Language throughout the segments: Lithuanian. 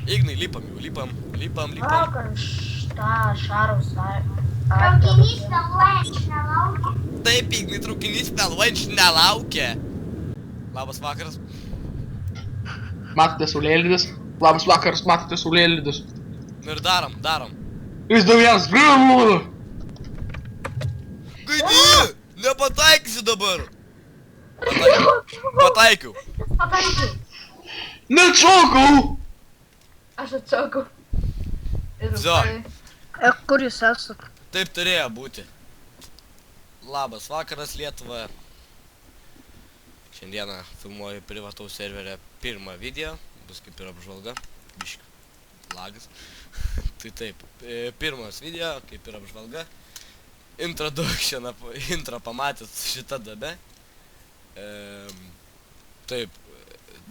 Ignai, lipam jau, lipam. Vakar tą šarus Traukinys vėluojančių nelaukia. Taip, Ignai, traukinys vėluojančių nelaukia. Labas vakaras. Matote saulėlydis? Labas vakaras, matote saulėlydis. Nu ir darom. Jis du vienas, grįžu! Gaidį! Nepataikysi dabar! Pataikiau. Pataikiau. Neatšokau! Aš atsakau. Ir Zo. Kur jūs esat? Taip turėjo būti. Labas vakaras, Lietuva. Šiandieną filmuoju privataus serverio pirmą video. Bus kaip ir apžvalga. Biškių lagas. Tai taip, pirmas video, kaip ir apžvalga. Introduction, intro pamatėt šitą dabę. Taip,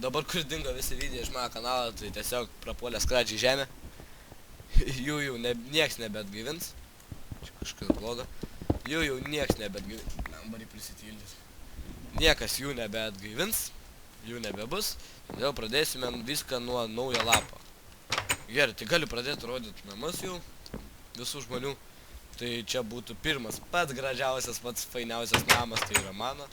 dabar kur dingo visi video iš mano kanalo, tai tiesiog prapuolė skradžiai žemę. Jų nieks nebeatgaivins. Čia kažkas blogo. Jų nieks nebeatgaivins. Lambarį prisitildys. Niekas jų nebeatgaivins. Jų nebebus. Todėl pradėsime viską nuo naujo lapo. Gerai, tai galiu pradėti rodyti namus jau. Visų žmonių. Tai čia būtų pirmas, pats gražiausias, pats fainiausias namas, tai yra mano.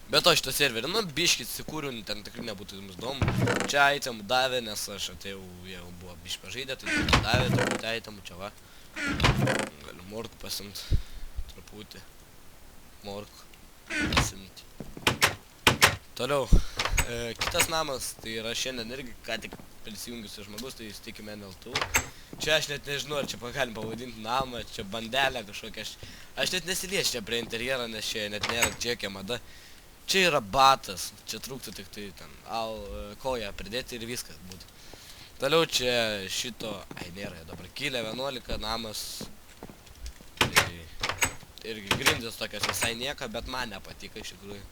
Bet to šitą serverį, nu, biškit įsikūriu, ten tikrai nebūtų jums įdomu. Čia itemų davė, nes aš atėjau, jau buvo biškį pažaidę, tai davė truputį itemų, čia va. Galiu morkų pasimti, truputį. Morkų pasimti. Toliau, kitas namas, tai yra šiandien irgi, ką tik prisijungiusi žmogus, tai jis tiki MNL2. Čia aš net nežinau, ar čia galim pavadinti namą, čia bandelę kažkokią. Aš net nesiliečiu čia prie interjero, nes čia net nėra čekio mada. Čia yra batas, čia trūktų tik tai ten koją pridėti ir viskas būtų. Toliau čia šito, nėra, dabar kilė 11 namas. Tai irgi grindys tokios visai nieka, bet man nepatika iš tikrųjų.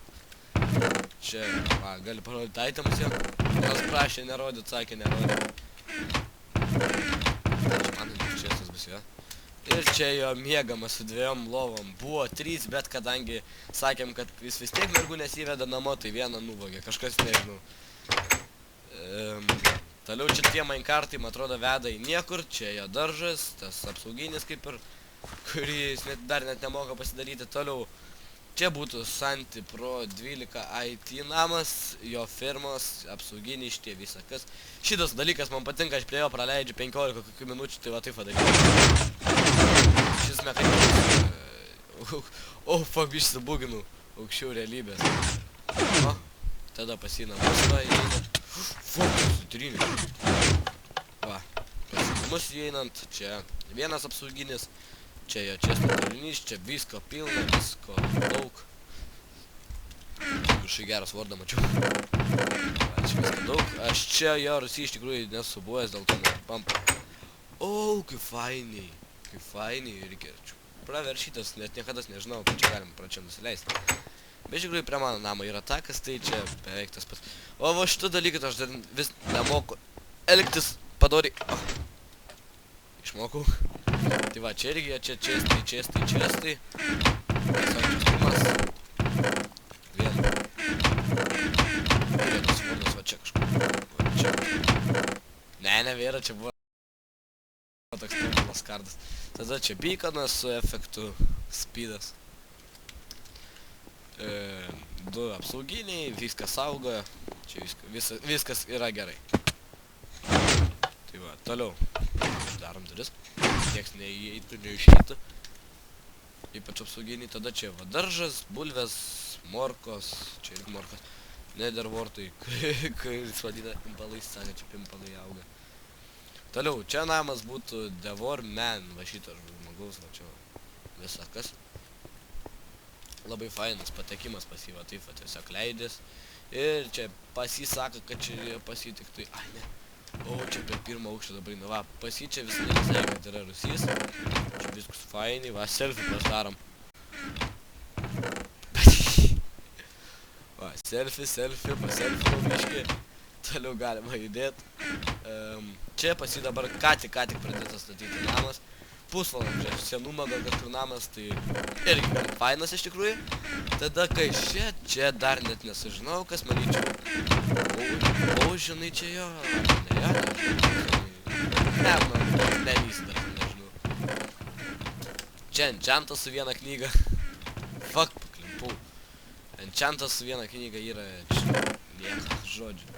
Čia, va, gali parodyti itemus jau. Nors prašė nerodyt, sakė nerodyt. Ir čia jo miegamas su 2 lovom. Buvo 3, bet kadangi sakėm, kad jis vis tiek mergų nesiveda namo, tai vieną nuvogė. Kažkas nežinau. Toliau čia tie minecartai, man atrodo, veda į niekur. Čia jo daržas, tas apsauginis kaip ir, kurį jis dar net nemoka pasidaryti. Toliau čia būtų Santi Pro 12 IT namas, jo firmos, apsauginiai šitie visą kas. Šitas dalykas man patinka, aš prie jo praleidžiu 15 kokių minučių, tai va taip padaryti. Šis mechanizmas... fuck, biškį subuginau aukščiau realybės. O, tada pasinamus va įeinant. Fuck, sutrynė. Va, pasinamus įeinant, čia vienas apsauginis. Čia jo čestų turinys, čia visko pilna, visko daug. Kažkai geras vardą mačiau. Va, čia visko daug. Aš čia jo Rusijai iš tikrųjų nesu buvęs, dėl to nepampa. O, kaip fainiai. Kaip fainiai, reikia praveršytas, net niekadas nežinau, kad čia galim pra čia nusileisti. Bet iš tikrųjų prie mano namo yra takas, tai čia beveik tas pats. O va šitą dalyką aš dar vis nemoku elgtis padoriai. Išmokau. Tai va, čia irgi, čia čestai. Tiesiog čestumas. Vienas vardas, va čia kažkur. Va čia. Ne, vėra, čia buvo toks pirmas kardas. Tada čia beaconas su efektu speedas. 2 apsauginiai, viskas auga. Čia viskas yra gerai. Tai va, toliau. Darom duris. Nieks neįeitų, neišeitų. Ypač apsauginiai. Tada čia va daržas, bulvės, morkos. Čia irgi morkos. Netherwortai, kuris vadina pimpalais, sakė, čia pimpalai auga. Toliau, čia namas būtų Devor Man. Va šito žmogaus, va čia visą kas. Labai fainas patekimas pas jį, va taip, va tiesiog leidės. Ir čia pas jį sako, kad čia pas jį tik tai, ai ne. O, čia per pirmą aukštą dabar eina, va, pas jį čia visai visai, kad yra Rusys. Čia viskas fainiai, va, selfie pasidarom. Va, selfie, paselfie biškį. Toliau galima judėt. Čia pas jį dabar ką tik pradėtas statyti namas. pusvalandžio senumo gal kažkur namas, tai irgi gan fainas iš tikrųjų. Tada kai čia dar net nesužinau, kas manyčiau. O žinai čia jo, ne jo, ne, man nelys dar, nežinau. Čia enchantas su viena knyga. Fuck, paklimpau. Enchantas su viena knyga yra nieko žodžių.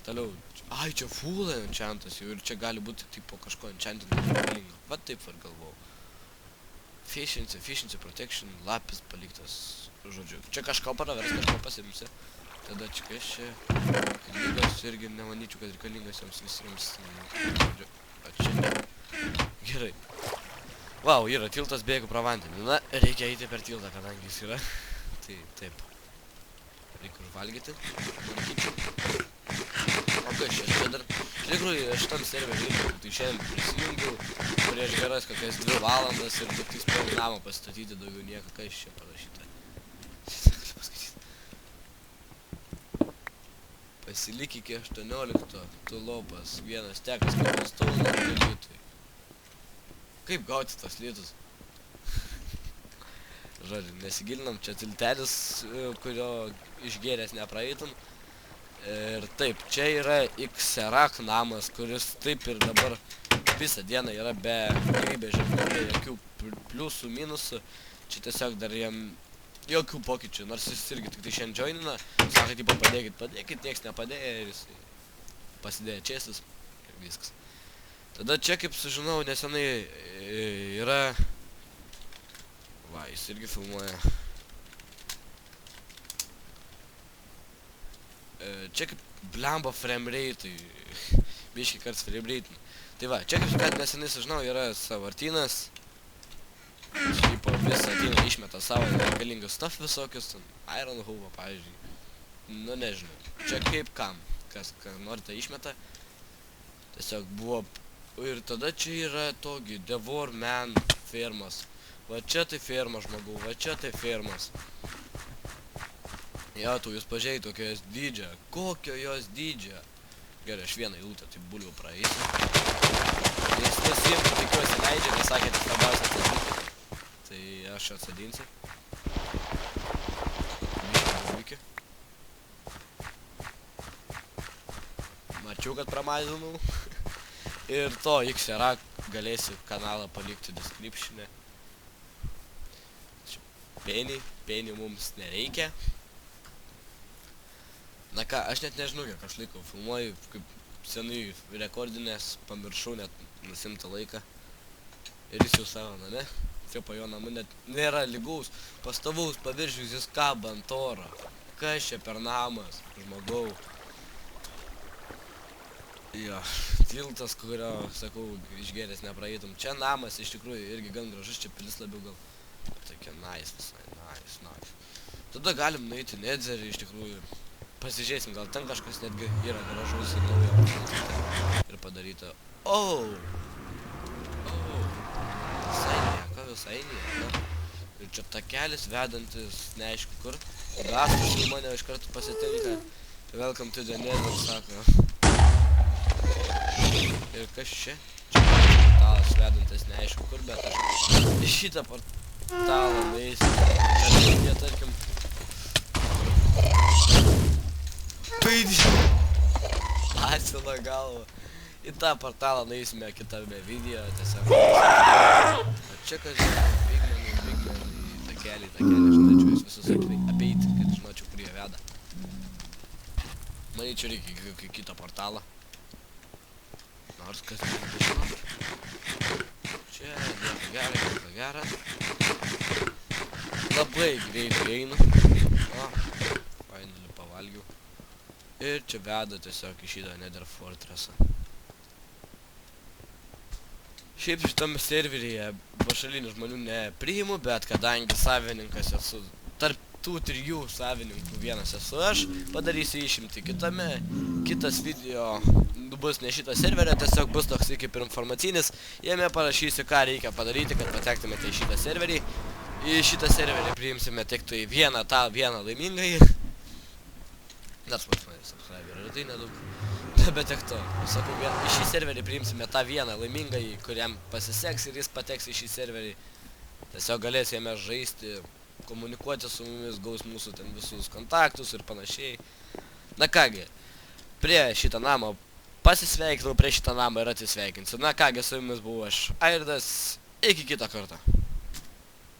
Toliau, ai čia full enchantas jau ir čia gali būti tipo kažko enchantingo reikalingo. Va taip var galvau. Efficiency, protection, lapis paliktas, žodžiu. Čia kažko pravers, kažko pasimsi. Tada čia kas čia, knygos irgi nemanyčiau, kad reikalingas jiems visiems. Žodžiu, o čia ne. Gerai. Vau, yra tiltas bėgu pro vandenį. Na, reikia eiti per tiltą, kadangi jis yra. Tai taip. Reikia užvalgyti. O kas čia dar? Iš tikrųjų, šitam serveriui, tai šiandien prisijungiau prieš geras kokias 2 valandas ir tik spėjau namą pastatyti, daugiau nieko, kas čia parašyta. Pasilik iki 18, tu lopas, vienas tekas, kaip staunas dalytui. Kaip gauti tas lietus? Žodžiu, nesigilinam, čia tiltelis, kurio išgėręs nepraeitum. Ir taip, čia yra Xerac namas, kuris taip ir dabar visą dieną yra be gyvybės ženklų, be jokių pliusų, minusų. Čia tiesiog dar jam jokių pokyčių, nors jis irgi tik tai šiandien joinina. Sako, tipo, padėkit, nieks nepadėjo ir jis pasidėjo čėsis ir viskas. Tada čia, kaip sužinau, nesenai yra... Va, jis irgi filmuoja. Čia kaip blemba frame rate, biški karts frame rate. Tai va, čia kaip kad nesenai sužinau, yra savartynas. Šiaip visą ateina išmeta savo reikalingus stuff visokius, Iron Hoover, pavyzdžiui. Nu, nežinau. Čia kaip kam, kas nori tai išmeta. Tiesiog buvo... Ir tada čia yra togi Devor Man fermas. Va čia tai ferma žmogau, va čia tai fermas. Jo, tu jūs pažiūrėjai tokio jos dydžio. Kokio jos dydžio? Gerai, aš vieną eilutę, tai bulvių praeisiu. Jis nusimti, tikiuosi leidžia, nes sakė, tik labiausiai atsadinti. Tai aš atsadinsiu. Biškai. Mačiau, kad pramazinau. Ir to Xerac galėsiu kanalą palikti description'e. Penny mums nereikia. Na ką, aš net nežinau, kiek aš laiko filmuoju, kaip senai rekordinės, pamiršau net nusimtą laiką. Ir jis jau savo name, čia po jo namu net nėra lygaus, pastovaus paviršius, jis kaba ant oro. Kas čia per namas, žmogau? Jo, tiltas, kurio, sakau, išgėręs nepraeitum. Čia namas iš tikrųjų irgi gan gražus, čia pilis labiau gal. Tokia nice visai, nice. Tada galim nueiti Nedzerį iš tikrųjų. Pasižiūrėsim, gal ten kažkas netgi yra gražus ir naujo ir padaryta. Visai nieko. Ir čia takelis vedantis neaišku kur. Gastas į mane iš karto pasitinka. Welcome to the Nether, sako. Ir kas čia? Čia portalas vedantis neaišku kur, bet aš į šitą portalą nueisiu. Čia tarkim... Asina galva. Į tą portalą nueisime kitame video, tiesiog. O čia kas Bigmanų, takelį, žinočiau jūs visus apeiti, kad žinočiau, kur jie veda. Manyčiau reikia kitą portalą. Nors kas nežinau. Čia nieko gera. Labai greitai einu. O, finally pavalgiau. Ir čia veda tiesiog į šitą Nether Fortressą. Šiaip šitame serveryje pašalinių žmonių nepriimu, bet kadangi savininkas esu, tarp tų 3 savininkų vienas esu aš, padarysiu išimti kitame. Kitas video bus ne šito serverio, tiesiog bus toks kaip ir informacinis. Jame parašysiu, ką reikia padaryti, kad patektumėte į šitą serverį. Į šitą serverį priimsime tik tai vieną laimingąjį. Net 8 subscriberių, ir tai nedaug. Bet tiek to. Sakau, į šį serverį priimsime tą vieną laimingąjį, kuriam pasiseks ir jis pateks į šį serverį. Tiesiog galės jame žaisti, komunikuoti su mumis, gaus mūsų ten visus kontaktus ir panašiai. Na kągi, prie šitą namą pasisveikinau, prie šitą namą ir atsisveikinsiu. Na kągi, su jumis buvau aš, Airdas, iki kito karto.